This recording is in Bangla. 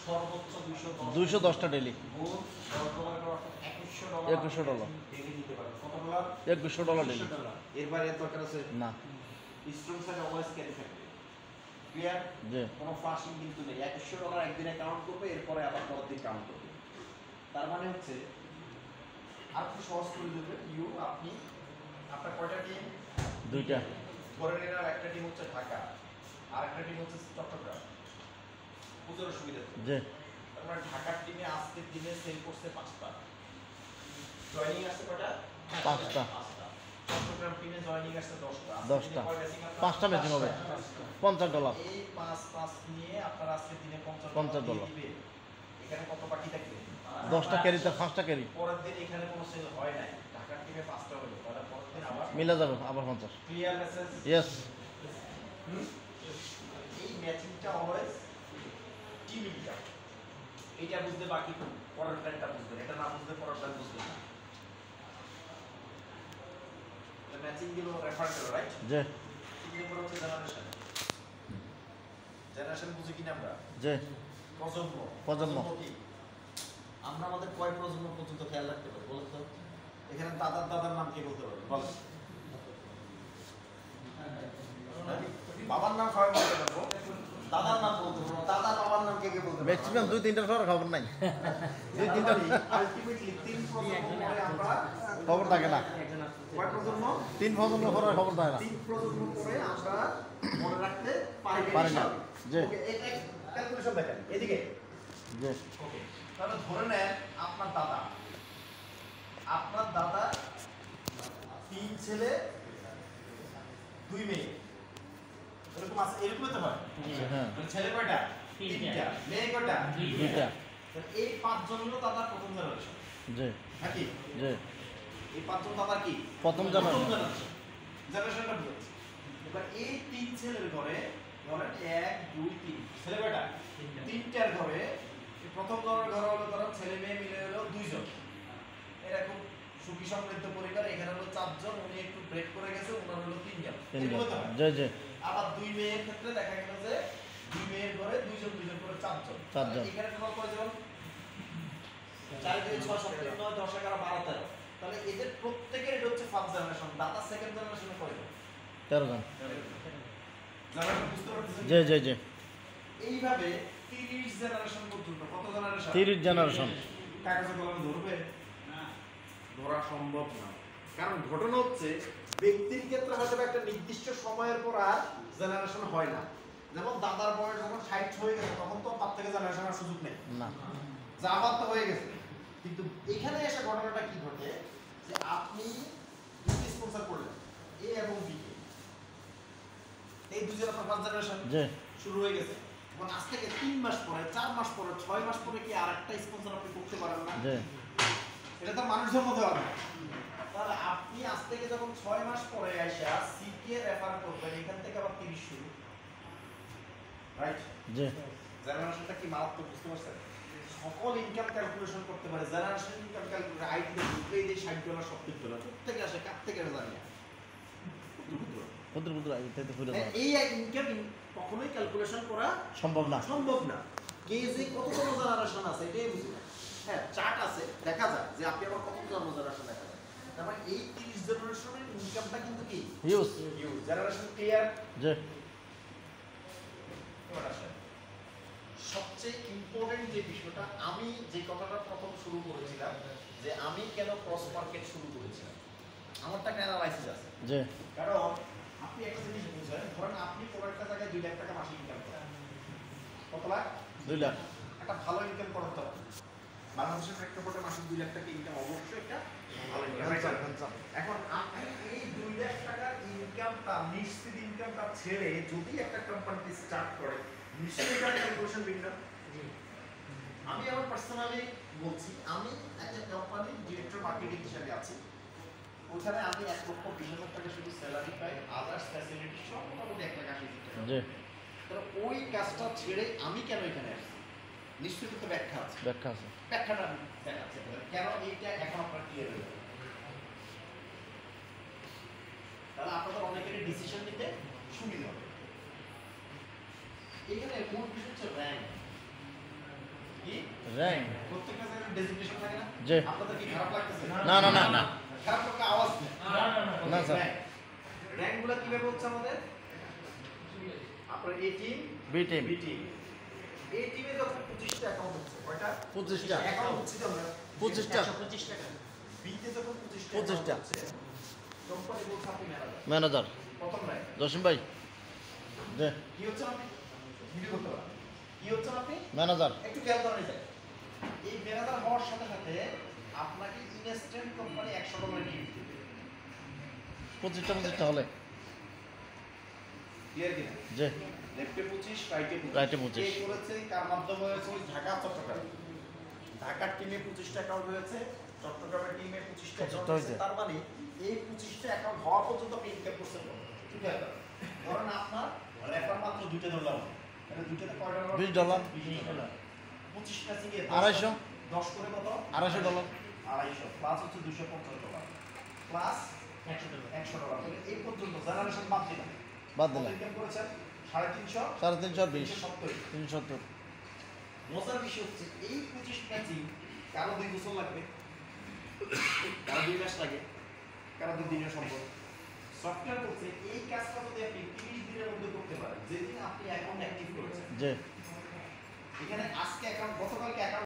সর্বোচ্চ 210টা ডেলি গুণ $10 অর্থাৎ $2100 ডেলি দিতে পারবে। কত ডলার? $2100 ডেলি। এর বাইরে দরকার আছে না। স্ট্রং সাইড অলওয়েজ ক্যারি থাকবে। ক্লিয়ার? জি। কোনো ফ্লাশিং কিন্তু নেই। $2100 একদিনে কাউন্ট করবে, এরপরে আবার পরের দিন কাউন্ট করবে। তার মানে হচ্ছে আর একটু সহজ করে দেবে আপনি আপনার কয়টা টিম? 2টা। ধরে নিন একটা টিম হচ্ছে ঢাকা আর একটা টিম হচ্ছে চট্টগ্রাম। বুঝার সুবিধা তো? জি। আমরা ঢাকার টিমে আজকের দিনে সেল করছে 5টা, জয়েনিং আসছে কয়টা? 5টা। চট্টগ্রাম টিমে জয়েনিং আসছে 10টা। 10টা। 5টা ম্যাচিং হবে $50। এই 5 নিয়ে আপনারা আজকের দিনে $50 দিবেন। এখানে কত বাকি থাকবে? 10টা ক্যারিতে 5টা ক্যারি পরের দিন এখানে কোনো সেল হয় নাই, ঢাকার টিমে 5টা হলো, তাহলে পরের দিন আবার মিলে যাবে আবার 50। Clear message? ইয়েস। এই ম্যাচিংটা অলওয়েজ টিম ইনকাম। এইটা বুঝতে বাকি পরের প্ল্যানটা বুঝবেন, এটা না বুঝতে পরের প্ল্যান বুঝবেন না। ম্যাচিং গুলো রেফার করো, রাইট? জি। তিন নম্বর হচ্ছে জেনারেশন। জেনারেশন বুঝি কিনা আমরা? জি। প্রজন্ম কি? আমরা আমাদের কয় প্রজন্ম পর্যন্ত খেয়াল রাখতে পারি বলুন তো? এখানে দাদার নাম কে বলতে পারবে? বল। বাবার নাম সবাই বলতে পারবো, দাদার নাম বলতে পারবো, দাদা বাবার নাম কে বলতে পারবো? ম্যাক্সিমাম 2-3টার পর খবর নাই। 2-3টা আলটিমেটলি তিন প্রজন্ম পরে আমরা খবর থাকে না। কয় প্রজন্ম? 3 প্রজন্ম পরে খবর থাকে না। তিন প্রজন্ম পরে আমরা মনে রাখতে পারি না। জি। ওকে, এটা ক্যালকুলেশন দেখেন এদিকে। জি। ওকে, তাহলে ধরে নেন আপনার দাদা 3 ছেলে 2 মেয়ে, এরকম আছে, এরকমই তো হয়। হ্যাঁ। মানে ছেলে কয়টা? 3টা, মেয়ে কয়টা? 2টা। এই 5 জন হলো দাদার প্রথম জেনারেশন। জি। নাকি? জি। এই 5 জন দাদার কি? প্রথম জেনারেশন। জেনারেশনটা বুঝাচ্ছি। এবার এই 3 ছেলের ঘরে ধরেন 1 2 3 ছেলে কয়টা? 3টার ঘরে প্রথম ঘরে হলো ধরো ছেলে মেয়ে মিলে হলো 2 জন। এরা খুব সুখী সমৃদ্ধ পরিবার, এখানে হলো 4 জন, উনি একটু ব্রেক করে গেছে, ওনার হলো 3 জন। জি জি। আবার 2 মেয়ের ক্ষেত্রে দেখা গেল যে 2 মেয়ের ঘরে 2 জন করে 4 জন। এখানে টোটাল কয়জন? 4 2 6 7 3 9 10 11 12 13। তাহলে এদের প্রত্যেকের এটা হচ্ছে ফার্স্ট জেনারেশন। দাদা সেকেন্ড জেনারেশনে কয়জন? 13 জন। জেনারেশন বুঝতে পারতেছেন? জি জি জি। এইভাবে 30 জেনারেশন পর্যন্ত। কত জেনারেশন? 30 জেনারেশন। কাগজে কলমে ধরবে না, ধরা সম্ভব না। কারণ ঘটনা হচ্ছে ব্যক্তির ক্ষেত্রে হয়তো একটা নির্দিষ্ট সময়ের পর আর জেনারেশন হয় না। যেমন দাদার বয়স যখন 60 হয়ে গেছে তখন তো তার থেকে জেনারেশন আর সুযোগ নেই না, যা আবার তো হয়ে গেছে। কিন্তু এখানে এসে ঘটনাটা কি ঘটে যে আপনি দুটি স্পন্সর করলেন, এ এবং বি কে, এই দুজন আপনার ফার্স্ট জেনারেশন শুরু হয়ে গেছে। এবং আজ থেকে 3 মাস পরে 4 মাস পরে 6 মাস পরে কি আরেকটা স্পন্সর আপনি করতে পারেন না? এটা তো মানুষের মধ্যে হবে। তাহলে আপনি আজ থেকে যখন 6 মাস পরে আইসা সি কে রেফার করবেন, এখান থেকে আবার 30 শুরু, রাইট? জি। জেনারেশনটা কি মারাত্মক, বুঝতে পারছেন? সকল ইনকাম ক্যালকুলেশন করতে পারে, জেনারেশন ইনকাম ক্যালকুলেটর আইডিতে ঢুকলেই যে $60 $70 কোথেকে আসে, কার থেকে জানি না, এই ইনকাম কখনোই ক্যালকুলেশন করা সম্ভব না। কে যে কততম জেনারেশন আছে এটাই বুঝি না। হ্যাঁ, চার্ট আছে, দেখা যায় যে আপনি আবার কত জেনারেশন দেখা যায়। তার মানে এই 30 জেনারেশনের ইনকামটা কিন্তু কি হিউজ। Generation clear? জি। সবচেয়ে ইম্পর্টেন্ট যে বিষয়টা, আমি যে কথাটা প্রথম শুরু করেছিলাম যে আমি কেন ক্রস মার্কেট শুরু করেছিলাম, আমার একটা অ্যানালাইসিস আছে। জি। কারণ আপনি একটা জিনিস বুঝেন, ধরেন আপনি কোনো একটা জায়গায় 2 লাখ টাকা মাসে ইনকাম করেন। কত লাখ? 2 লাখ। একটা ভালো ইনকাম করেন তো। বাংলাদেশের প্রেক্ষাপটে মাসে 2 লাখ টাকা ইনকাম অবশ্যই একটা ভালো ইনকাম। এখন আপনি এই 2 লাখ টাকার ইনকামটা, নিশ্চিত ইনকামটা ছেড়ে যদি একটা কোম্পানিতে স্টার্ট করে, নিশ্চয়ই এটা ক্যালকুলেশন বিন্দা। আমি আমার পার্সোনালি বলছি, আমি একটা কোম্পানির ডিরেক্টর মার্কেটিং হিসেবে আছি। ওখানে আমি 1,20,000 টাকা শুধু স্যালারি পাই, আদার্স ফ্যাসিলিটি সব মোটামুটি 1,80,000 টাকা। জি। তো ওই কাজটা ছেড়ে আমি কেন এখানে আসছি, নিশ্চয়ই তো ব্যাখ্যা আছে। ব্যাখ্যাটা আমি দেখাচ্ছি কেন এইটা এখন আপনার ক্লিয়ার হয়ে যাবে। তাহলে আপনাদের অনেকেরই ডিসিশন নিতে সুবিধা হবে। এখানে মূল বিষয় হচ্ছে র্যাঙ্ক। কি র্যাঙ্ক প্রত্যেকটা জায়গায় ডেজিগনেশন থাকে না? জি। আপনাদের কি খারাপ লাগতেছে? না না না না খারাপ লাগলে আওয়াজ দেন। না স্যার র্যাঙ্কগুলো কিভাবে হচ্ছে আমাদের? আপনার A team, B team B team. A টিমে যখন 25টা অ্যাকাউন্ট হচ্ছে, কয়টা? 25টা অ্যাকাউন্ট হচ্ছে তো আমরা 25টা 125 টাকা। বি তে যখন 25টা 25টা। হচ্ছে, কোম্পানি বলছে আপনি ম্যানেজার। ম্যানেজার প্রথম র্যাঙ্ক। জসিম ভাই জি কি হচ্ছে আপনি? ভিডিও করতে পারেন। কি হচ্ছে আপনি? ম্যানেজার একটু খেয়াল করা যায়। এই ম্যানেজার হওয়ার সাথে সাথে আপনাকে ইনস্ট্যান্ট কোম্পানি $100 গিফট দিবে। 25টা হলে ক্লিয়ার কিনা? জি লেফটে 25, রাইটে 25। রাইটে 25 কে করেছে? কার মাধ্যমে হয়েছে? ঢাকা, চট্টগ্রাম। ঢাকার টিমে 25টা অ্যাকাউন্ট হয়েছে, চট্টগ্রামের টিমে 25টা অ্যাকাউন্ট 25টা হয়েছে। হয়েছে। তার মানে এই 25টা অ্যাকাউন্ট হওয়া পর্যন্ত আপনি ইনকাম করছেন কত? ঠিক আছে? ধরেন আপনার রেফার মাত্র 2টা ধরলাম। তাহলে 2টাতে কয়টা ডলার? $20 $20 25 ম্যাচিং এ 250 10 করে কত? $250 250 প্লাস হচ্ছে $250 প্লাস $100 তাহলে এই পর্যন্ত জেনারেশন বাদ দিলাম। বাদ দিলাম ইনকাম করেছেন 350 320 370। 370 মজার বিষয় হচ্ছে এই 25 ম্যাচিং কারো 2 বছর লাগবে, কারো 2 মাস লাগে, কারো 2 দিনের সম্ভব। সফটওয়্যার বলছে এই কাজটা যদি আপনি 30 দিনের মধ্যে করতে পারেন, যেদিন আপনি অ্যাকাউন্ট অ্যাক্টিভ করেছেন। জি এখানে আজকে অ্যাকাউন্ট, গতকালকে অ্যাকাউন্ট